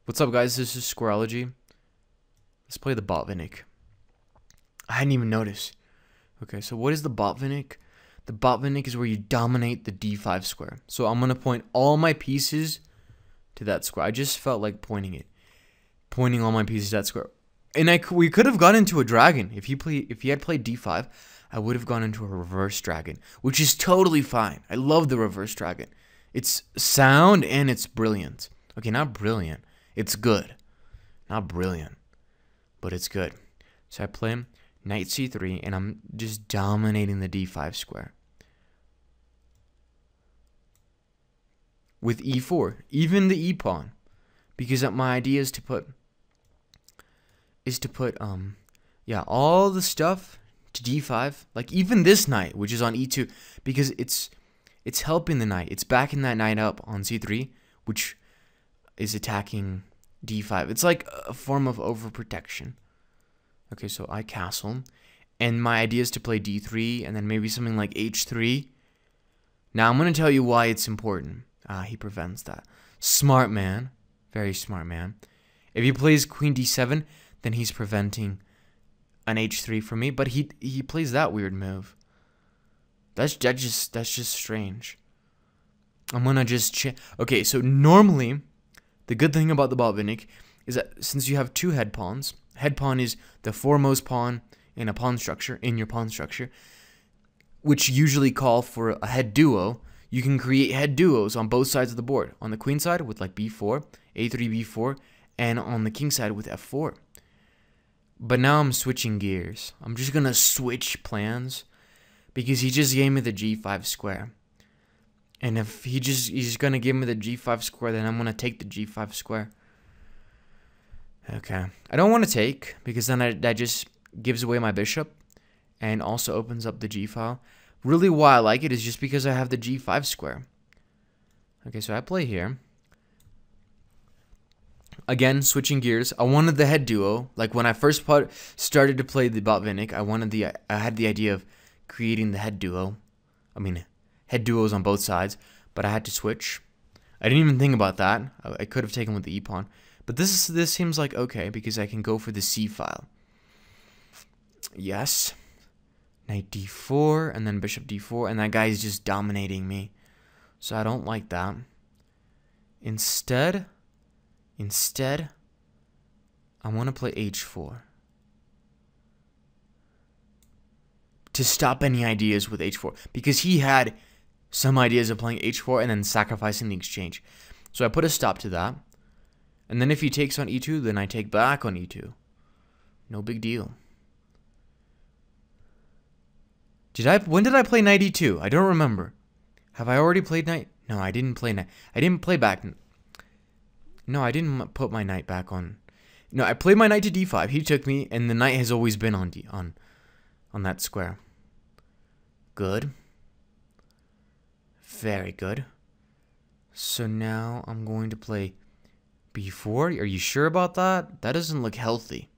What's up, guys? This is Squarology. Let's play the Botvinnik. I hadn't even noticed. Okay, so what is the Botvinnik? The Botvinnik is where you dominate the d5 square. So I'm going to point all my pieces to that square. I just felt like pointing it. Pointing all my pieces to that square. And we could have gone into a dragon. If he had played d5, I would have gone into a reverse dragon, which is totally fine. I love the reverse dragon. It's sound and it's brilliant. Okay, not brilliant. It's good. Not brilliant, but it's good. So I play knight c3, and I'm just dominating the d5 square. With e4, even the e-pawn, because my idea is to put all the stuff to d5, like even this knight, which is on e2, because it's helping the knight. It's backing that knight up on c3, which is attacking d5. It's like a form of overprotection. Okay, so I castle, and my idea is to play d3, and then maybe something like h3. Now I'm going to tell you why it's important. He prevents that. Smart man. Very smart man. If he plays queen d7, then he's preventing an h3 for me, but he plays that weird move. That's just strange. I'm going to just okay, so normally the good thing about the Botvinnik is that since you have two head pawns, head pawn is the foremost pawn in a pawn structure, in your pawn structure, which usually call for a head duo. You can create head duos on both sides of the board. On the queen side with like b4, a3, b4, and on the king side with f4. But now I'm switching gears. I'm just going to switch plans because he just gave me the g5 square. And if he's going to give me the g5 square, then I'm going to take the g5 square. Okay. I don't want to take, because then that just gives away my bishop and also opens up the g file. Really why I like it is just because I have the g5 square. Okay, so I play here. Again, switching gears. I wanted the head duo. Like when I first started to play the Botvinnik, I had the idea of creating the head duo. I mean, head duos on both sides, but I had to switch. I didn't even think about that. I could have taken with the e-pawn. But this seems like okay, because I can go for the c file. Yes. Knight d4, and then bishop d4, and that guy is just dominating me. So I don't like that. Instead, I want to play h4. To stop any ideas with h4, because he had some ideas of playing h4 and then sacrificing the exchange. So I put a stop to that. And then if he takes on e2, then I take back on e2. No big deal. When did I play knight e2? I don't remember. Have I already played knight? No, I didn't play knight. I didn't play back. No, I didn't put my knight back on. No, I played my knight to d5. He took me, and the knight has always been on that square. Good. Very good. So now I'm going to play b4. Are you sure about that? That doesn't look healthy.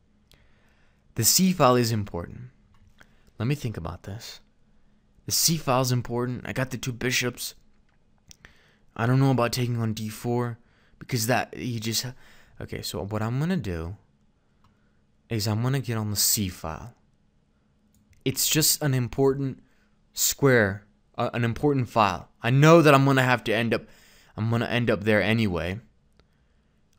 The c file is important. Let me think about this. The c file is important. I got the two bishops. I don't know about taking on d4 because okay, so what I'm going to do is I'm going to get on the c file. It's just an important square, an important file. I know that I'm going to end up there anyway.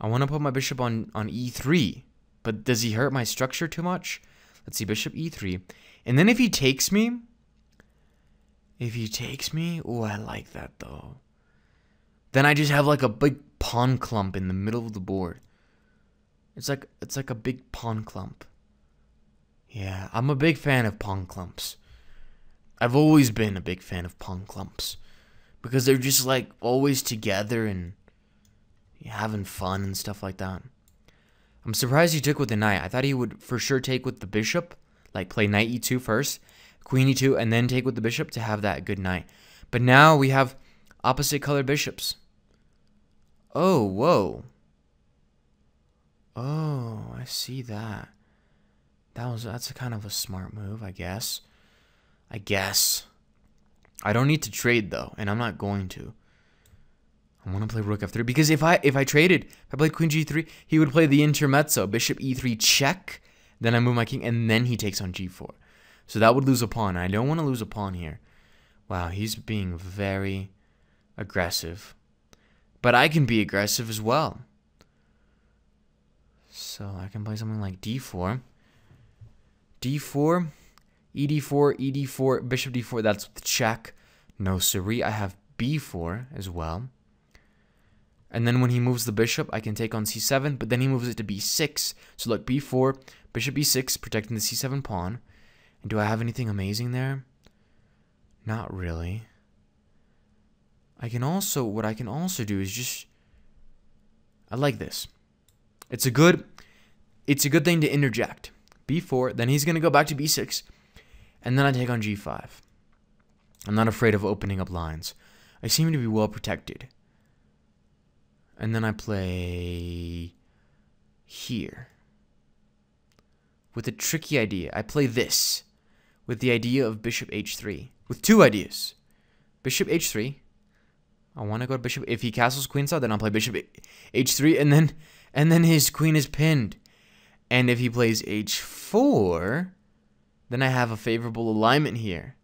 I want to put my bishop on e3, but does he hurt my structure too much? Let's see, bishop e3. And then if he takes me, oh, I like that though. Then I just have like a big pawn clump in the middle of the board. It's like a big pawn clump. Yeah, I'm a big fan of pawn clumps. I've always been a big fan of pawn clumps because they're just like always together and having fun and stuff like that. I'm surprised he took with the knight. I thought he would for sure take with the bishop, like play knight e2 first, queen e2, and then take with the bishop to have that good knight. But now we have opposite colored bishops. Oh, whoa. Oh, I see that. That's a kind of a smart move, I guess. I don't need to trade though, and I'm not going to. I want to play rook f3 because if I traded, if I played queen g3, he would play the intermezzo, bishop e3 check, then I move my king, and then he takes on g4. So that would lose a pawn. I don't want to lose a pawn here. Wow, he's being very aggressive. But I can be aggressive as well. So I can play something like d4. d4, ed4, ed4, bishop d4, that's the check. No siree, I have b4 as well. And then when he moves the bishop, I can take on c7, but then he moves it to b6. So look, b4, bishop b6, protecting the c7 pawn. And do I have anything amazing there? Not really. What I can also do is just, I like this. It's a good thing to interject. b4, then he's going to go back to b6, and then I take on g5. I'm not afraid of opening up lines. I seem to be well protected. And then I play here. With a tricky idea. I play this. With the idea of bishop h3. With two ideas. Bishop h3. I want to go to bishop. If he castles queenside, then I'll play bishop h3. And then his queen is pinned. And if he plays h4, then I have a favorable alignment here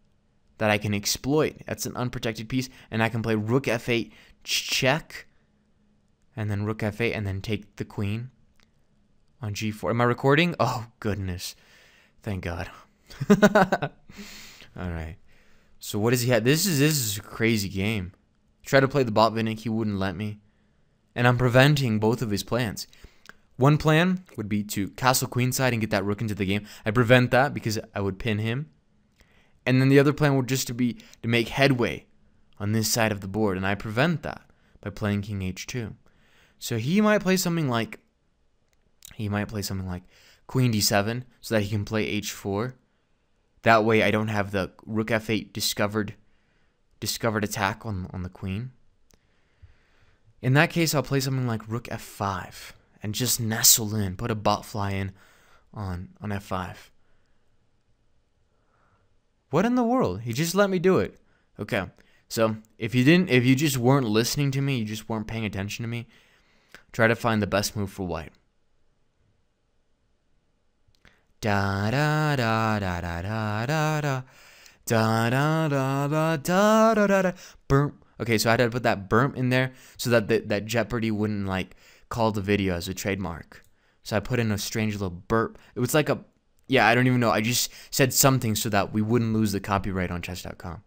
that I can exploit. That's an unprotected piece. And I can play rook f8 check. And then rook f8 and then take the queen on g4. Am I recording? Oh, goodness. Thank God. All right. So what does he have? This is a crazy game. Try to play the Botvinnik, he wouldn't let me. And I'm preventing both of his plans. One plan would be to castle queenside and get that rook into the game. I prevent that because I would pin him. And then the other plan would just to make headway on this side of the board. And I prevent that by playing king h2. So he might play something like queen d7 so that he can play h4. That way I don't have the rook f8 discovered attack on the queen. In that case, I'll play something like rook f5 and just nestle in, put a bot fly in on f5. What in the world? He just let me do it. Okay. So, if you just weren't listening to me, you just weren't paying attention to me, try to find the best move for white. Da da da da da da da da da da da da da da. Burp. Okay, so I had to put that burp in there so that that Jeopardy wouldn't like call the video as a trademark. So I put in a strange little burp. It was like I don't even know. I just said something so that we wouldn't lose the copyright on Chess.com.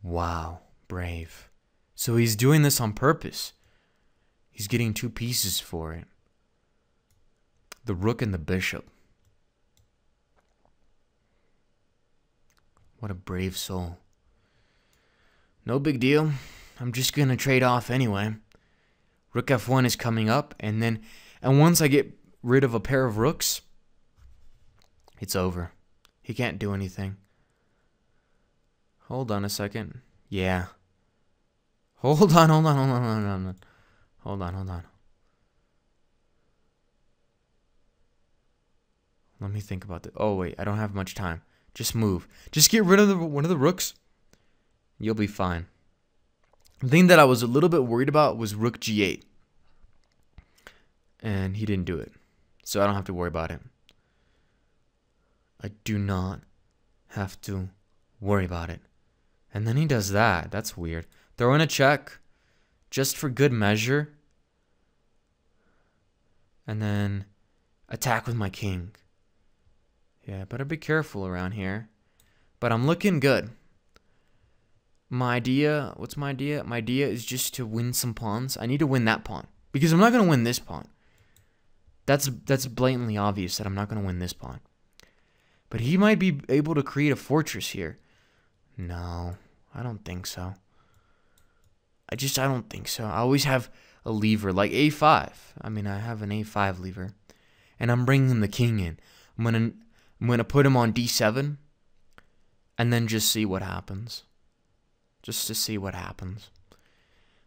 Wow, brave. So he's doing this on purpose. He's getting two pieces for it. The rook and the bishop. What a brave soul. No big deal. I'm just going to trade off anyway. Rook f1 is coming up, and once I get rid of a pair of rooks, it's over. He can't do anything. Hold on a second. Yeah. Hold on. Hold on. Let me think about this. Oh, wait. I don't have much time. Just move. Just get rid of one of the rooks. You'll be fine. The thing that I was a little bit worried about was rook g8. And he didn't do it. So I don't have to worry about it. I do not have to worry about it. And then he does that. That's weird. Throw in a check. Just for good measure. And then attack with my king. Yeah, better be careful around here. But I'm looking good. My idea, what's my idea? My idea is just to win some pawns. I need to win that pawn. Because I'm not going to win this pawn. That's blatantly obvious that I'm not going to win this pawn. But he might be able to create a fortress here. No, I don't think so. I don't think so. I always have a lever, like a5. I mean, I have an a5 lever. And I'm bringing the king in. I'm gonna put him on d7. And then just see what happens. Just to see what happens.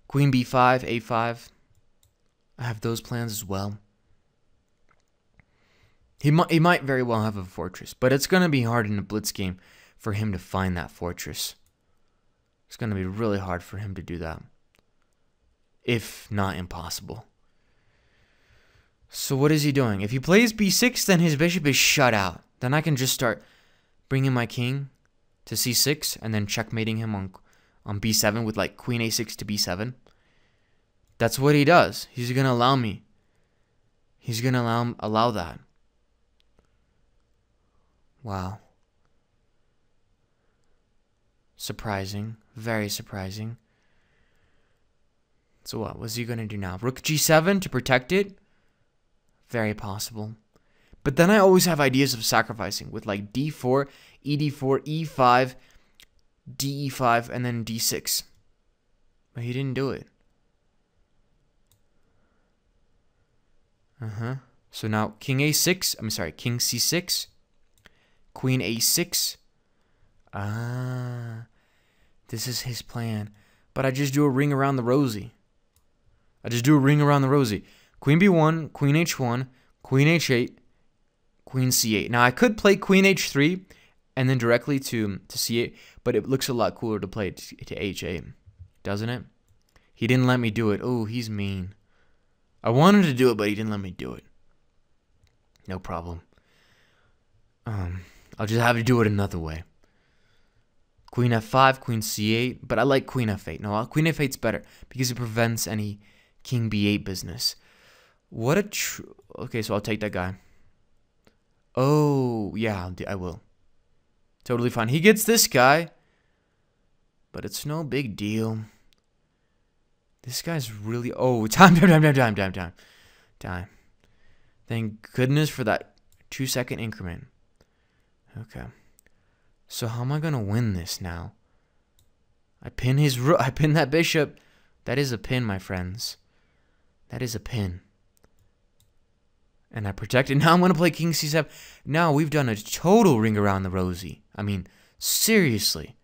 Queen b5, a5. I have those plans as well. He might very well have a fortress. But it's going to be hard in a blitz game for him to find that fortress. It's going to be really hard for him to do that. if not impossible. So what is he doing? If he plays b6, then his bishop is shut out. Then I can just start bringing my king to c6 and then checkmating him on b7 with like queen a6 to b7. That's what he does. He's going to allow me. He's going to allow that. Wow. Surprising. Very surprising. So what was he going to do now? Rook g7 to protect it? Very possible. But then I always have ideas of sacrificing with like d4, ed4, e5, de5, and then d6. But he didn't do it. So now king a6, king c6, queen a6. This is his plan. But I just do a ring around the rosy. Queen b1, queen h1, queen h8, queen c8. Now I could play queen h3 and then directly to c8, but it looks a lot cooler to play to h8, doesn't it? He didn't let me do it. Oh, he's mean. I wanted to do it, but he didn't let me do it. No problem. I'll just have to do it another way. Queen f5, queen c8, but I like queen f8. No, queen f8's better because it prevents any king b8 business. What a okay, so I'll take that guy. Oh, yeah, I will. Totally fine. He gets this guy, but it's no big deal. This guy's really... Oh, time. Thank goodness for that 2-second increment. Okay. So how am I going to win this now? I pin that bishop. That is a pin, my friends. That is a pin. And I protect it. Now I'm going to play king c7. Now we've done a total ring around the rosy. I mean, seriously.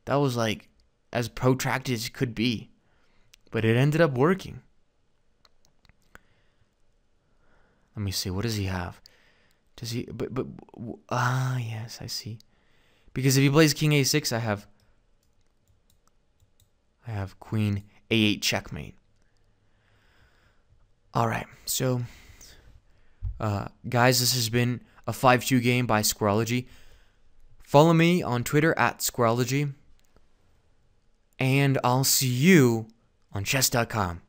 That was like as protracted as it could be. But it ended up working. Let me see. What does he have? Does he... yes, I see. Because if he plays king a6, I have queen a8 checkmate. Alright, so... guys, this has been a 5-2 game by Squarology. Follow me on Twitter at Squarology. And I'll see you on Chess.com.